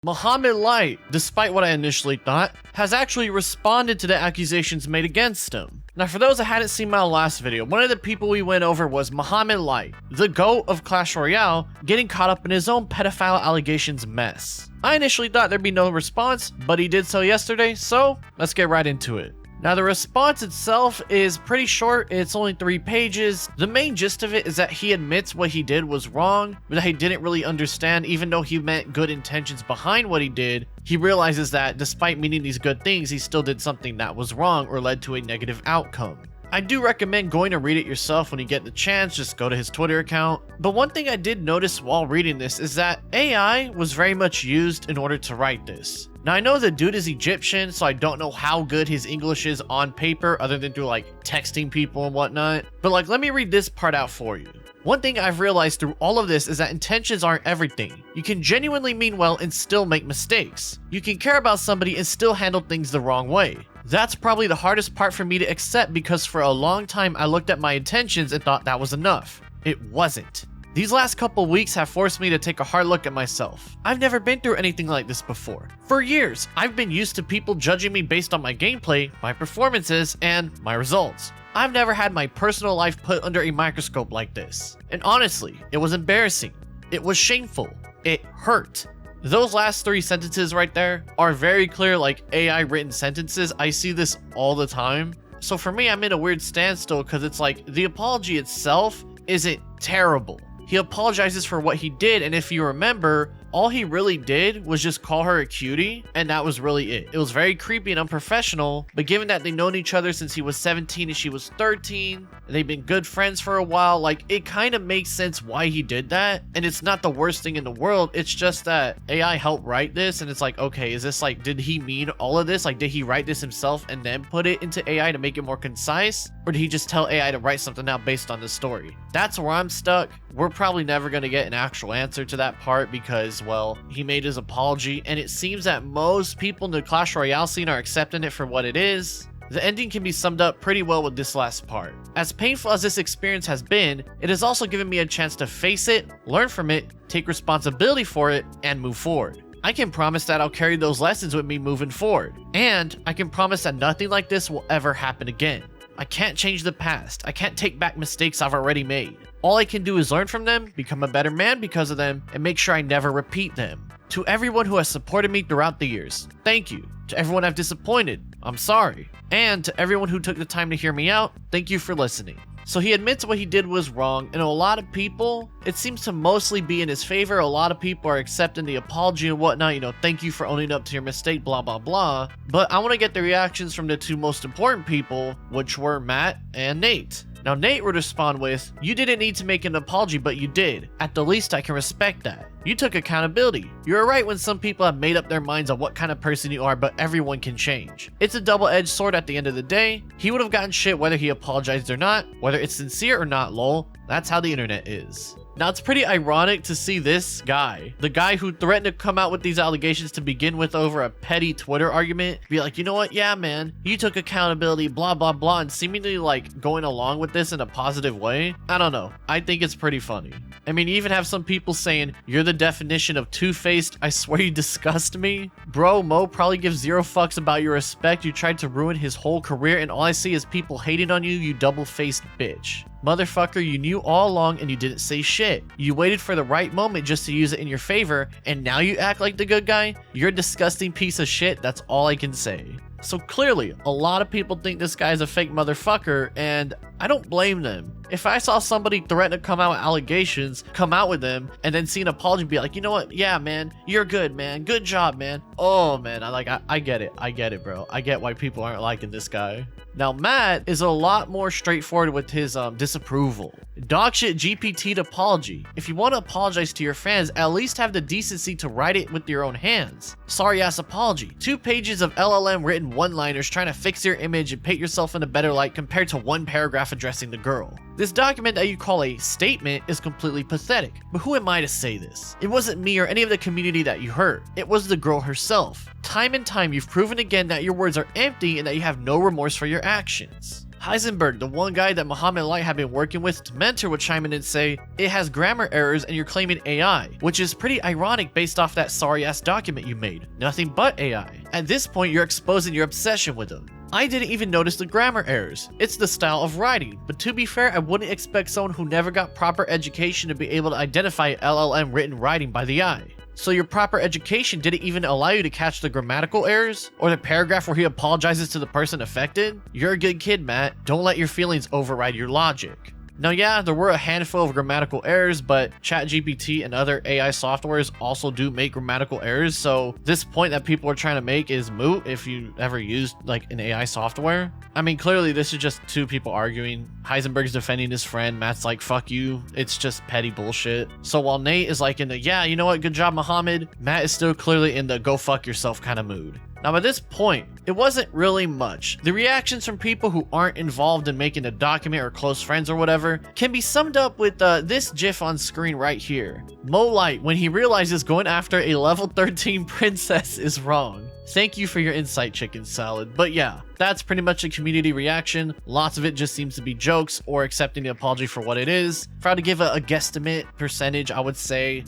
Mohamed Light, despite what I initially thought, has actually responded to the accusations made against him. Now for those that hadn't seen my last video, one of the people we went over was Mohamed Light, the GOAT of Clash Royale, getting caught up in his own pedophile allegations mess. I initially thought there'd be no response, but he did so yesterday, so let's get right into it. Now the response itself is pretty short, it's only 3 pages. The main gist of it is that he admits what he did was wrong, but that he didn't really understand. Even though he meant good intentions behind what he did, he realizes that despite meaning these good things, he still did something that was wrong or led to a negative outcome. I do recommend going to read it yourself when you get the chance, just go to his Twitter account. But one thing I did notice while reading this is that AI was very much used in order to write this. Now I know the dude is Egyptian, so I don't know how good his English is on paper other than through like texting people and whatnot. But like, let me read this part out for you. One thing I've realized through all of this is that intentions aren't everything. You can genuinely mean well and still make mistakes. You can care about somebody and still handle things the wrong way. That's probably the hardest part for me to accept because for a long time I looked at my intentions and thought that was enough. It wasn't. These last couple weeks have forced me to take a hard look at myself. I've never been through anything like this before. For years, I've been used to people judging me based on my gameplay, my performances, and my results. I've never had my personal life put under a microscope like this. And honestly, it was embarrassing. It was shameful. It hurt. Those last 3 sentences right there are very clear, like AI written sentences. I see this all the time. So for me, I'm in a weird standstill because it's like the apology itself isn't terrible. He apologizes for what he did, and if you remember, all he really did was just call her a cutie, and that was really it. It was very creepy and unprofessional, but given that they've known each other since he was 17 and she was 13, and they've been good friends for a while, like, it kind of makes sense why he did that, and it's not the worst thing in the world. It's just that AI helped write this, and it's like, okay, is this like, did he mean all of this? Like, did he write this himself and then put it into AI to make it more concise? Or did he just tell AI to write something out based on the story? That's where I'm stuck. We're probably never going to get an actual answer to that part because, well, he made his apology, and it seems that most people in the Clash Royale scene are accepting it for what it is. The ending can be summed up pretty well with this last part. As painful as this experience has been, it has also given me a chance to face it, learn from it, take responsibility for it, and move forward. I can promise that I'll carry those lessons with me moving forward, and I can promise that nothing like this will ever happen again. I can't change the past. I can't take back mistakes I've already made. All I can do is learn from them, become a better man because of them, and make sure I never repeat them. To everyone who has supported me throughout the years, thank you. To everyone I've disappointed, I'm sorry. And to everyone who took the time to hear me out, thank you for listening. So he admits what he did was wrong, and a lot of people, it seems to mostly be in his favor. A lot of people are accepting the apology and whatnot, you know, thank you for owning up to your mistake, blah, blah, blah. But I want to get the reactions from the 2 most important people, which were Matt and Nate. Now Nate would respond with, "You didn't need to make an apology, but you did. At the least, I can respect that. You took accountability. You're right when some people have made up their minds on what kind of person you are, but everyone can change. It's a double-edged sword at the end of the day. He would have gotten shit whether he apologized or not, whether it's sincere or not, lol. That's how the internet is." Now, it's pretty ironic to see this guy, the guy who threatened to come out with these allegations to begin with over a petty Twitter argument, be like, you know what? Yeah, man, you took accountability, blah, blah, blah, and seemingly like going along with this in a positive way. I don't know. I think it's pretty funny. I mean, you even have some people saying, "You're the definition of two-faced. I swear you disgust me." Bro, Mo probably gives 0 fucks about your respect. You tried to ruin his whole career, and all I see is people hating on you, you double-faced bitch. Motherfucker, you knew all along and you didn't say shit. You waited for the right moment just to use it in your favor, and now you act like the good guy? You're a disgusting piece of shit, that's all I can say. So clearly, a lot of people think this guy's a fake motherfucker, and I don't blame them. If I saw somebody threaten to come out with allegations, come out with them, and then see an apology and be like, you know what? Yeah, man, you're good, man. Good job, man. Oh, man, I get it. I get it, bro. I get why people aren't liking this guy. Now, Matt is a lot more straightforward with his disapproval. Dogshit GPT'd apology. If you want to apologize to your fans, at least have the decency to write it with your own hands. Sorry ass apology. 2 pages of LLM written one-liners trying to fix your image and paint yourself in a better light compared to 1 paragraph addressing the girl. This document that you call a statement is completely pathetic, but who am I to say this? It wasn't me or any of the community that you hurt. It was the girl herself. Time and time you've proven again that your words are empty and that you have no remorse for your actions. Heisenberg, the one guy that Mohamed Light had been working with to mentor, would chime in and say, it has grammar errors and you're claiming AI, which is pretty ironic based off that sorry ass document you made. Nothing but AI. At this point, you're exposing your obsession with him. I didn't even notice the grammar errors. It's the style of writing, but to be fair, I wouldn't expect someone who never got proper education to be able to identify LLM written writing by the eye. So your proper education didn't even allow you to catch the grammatical errors? Or the paragraph where he apologizes to the person affected? You're a good kid, Matt. Don't let your feelings override your logic. Now yeah, there were a handful of grammatical errors, but ChatGPT and other AI softwares also do make grammatical errors, so this point that people are trying to make is moot if you ever used like an AI software. I mean, clearly this is just two people arguing. Heisenberg's defending his friend, Matt's like, fuck you. It's just petty bullshit. So while Nate is like in the, yeah, you know what, good job, Mohamed, Matt is still clearly in the go fuck yourself kind of mood. Now by this point, it wasn't really much. The reactions from people who aren't involved in making a document or close friends or whatever can be summed up with this gif on screen right here. Mo Light, when he realizes going after a level 13 princess is wrong. Thank you for your insight, chicken salad. But yeah, that's pretty much a community reaction. Lots of it just seems to be jokes or accepting the apology for what it is. If I had to give a guesstimate percentage, I would say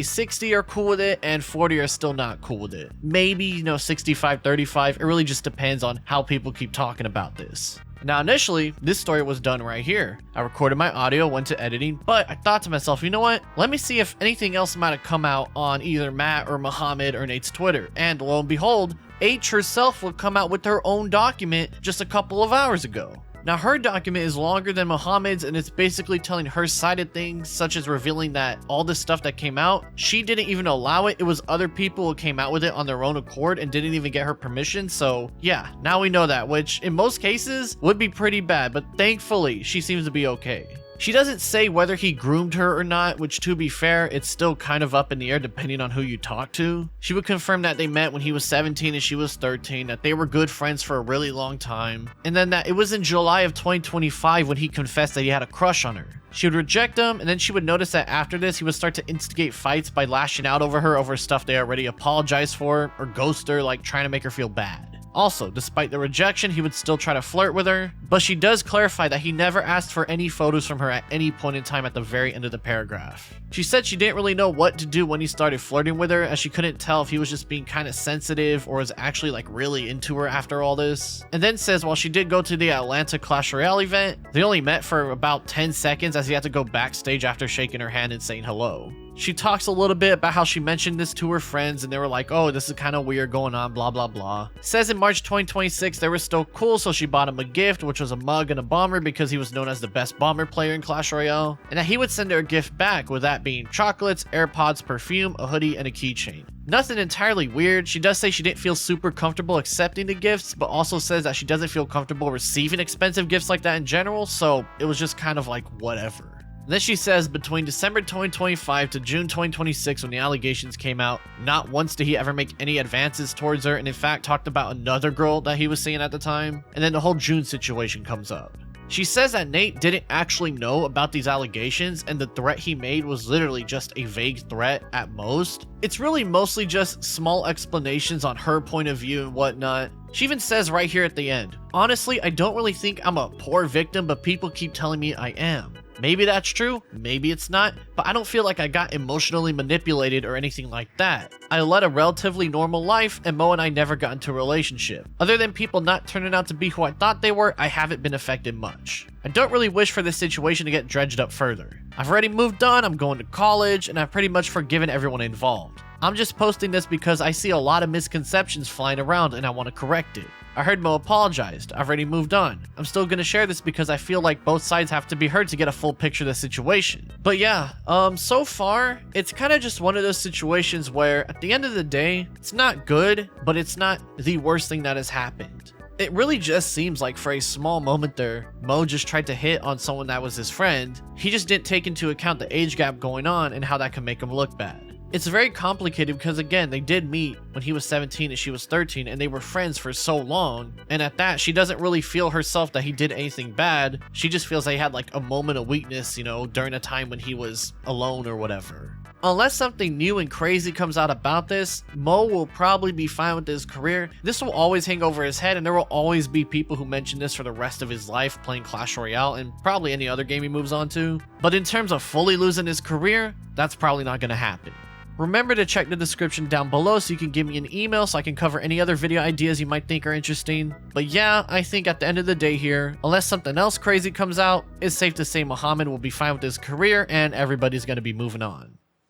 60 are cool with it and 40 are still not cool with it. Maybe, 65-35. It really just depends on how people keep talking about this. Now initially, this story was done right here. I recorded my audio, went to editing, but I thought to myself, you know what? Let me see if anything else might have come out on either Matt or Mohamed or Nate's Twitter. And lo and behold, H herself would come out with her own document just a couple of hours ago. Now her document is longer than Mohamed's and it's basically telling her side of things, such as revealing that all this stuff that came out, she didn't even allow it. It was other people who came out with it on their own accord and didn't even get her permission. So yeah, now we know that, which in most cases would be pretty bad, but thankfully she seems to be okay. She doesn't say whether he groomed her or not, which to be fair, it's still kind of up in the air depending on who you talk to. She would confirm that they met when he was 17 and she was 13, that they were good friends for a really long time, and then that it was in July of 2025 when he confessed that he had a crush on her. She would reject him, and then she would notice that after this, he would start to instigate fights by lashing out over her over stuff they already apologized for, or ghost her, like trying to make her feel bad. Also, despite the rejection, he would still try to flirt with her, but she does clarify that he never asked for any photos from her at any point in time at the very end of the paragraph. She said she didn't really know what to do when he started flirting with her, as she couldn't tell if he was just being kind of sensitive or was actually like really into her after all this. And then says while she did go to the Atlanta Clash Royale event, they only met for about 10 seconds as he had to go backstage after shaking her hand and saying hello. She talks a little bit about how she mentioned this to her friends and they were like, oh, this is kind of weird going on, blah, blah, blah. Says in March 2026, they were still cool, so she bought him a gift, which was a mug and a bomber because he was known as the best bomber player in Clash Royale, and that he would send her a gift back, with that being chocolates, AirPods, perfume, a hoodie, and a keychain. Nothing entirely weird. She does say she didn't feel super comfortable accepting the gifts, but also says that she doesn't feel comfortable receiving expensive gifts like that in general, so it was just kind of like whatever. Then she says between December 2025 to June 2026, when the allegations came out, not once did he ever make any advances towards her, and in fact talked about another girl that he was seeing at the time, and then the whole June situation comes up. She says that Nate didn't actually know about these allegations and the threat he made was literally just a vague threat at most. It's really mostly just small explanations on her point of view and whatnot. She even says right here at the end, honestly, I don't really think I'm a poor victim, but people keep telling me I am. Maybe that's true, maybe it's not, but I don't feel like I got emotionally manipulated or anything like that. I led a relatively normal life and Mo and I never got into a relationship. Other than people not turning out to be who I thought they were, I haven't been affected much. I don't really wish for this situation to get dredged up further. I've already moved on, I'm going to college, and I've pretty much forgiven everyone involved. I'm just posting this because I see a lot of misconceptions flying around and I want to correct it. I heard Mo apologized. I've already moved on. I'm still gonna share this because I feel like both sides have to be heard to get a full picture of the situation. But yeah, so far, it's kind of just one of those situations where at the end of the day, it's not good, but it's not the worst thing that has happened. It really just seems like for a small moment there, Mo just tried to hit on someone that was his friend. He just didn't take into account the age gap going on and how that can make him look bad. It's very complicated because again, they did meet when he was 17 and she was 13, and they were friends for so long. And at that, she doesn't really feel herself that he did anything bad. She just feels like he had like a moment of weakness, you know, during a time when he was alone or whatever. Unless something new and crazy comes out about this, Mo will probably be fine with his career. This will always hang over his head, and there will always be people who mention this for the rest of his life playing Clash Royale and probably any other game he moves on to. But in terms of fully losing his career, that's probably not going to happen. Remember to check the description down below so you can give me an email so I can cover any other video ideas you might think are interesting. But yeah, I think at the end of the day here, unless something else crazy comes out, it's safe to say Mohamed will be fine with his career and everybody's going to be moving on.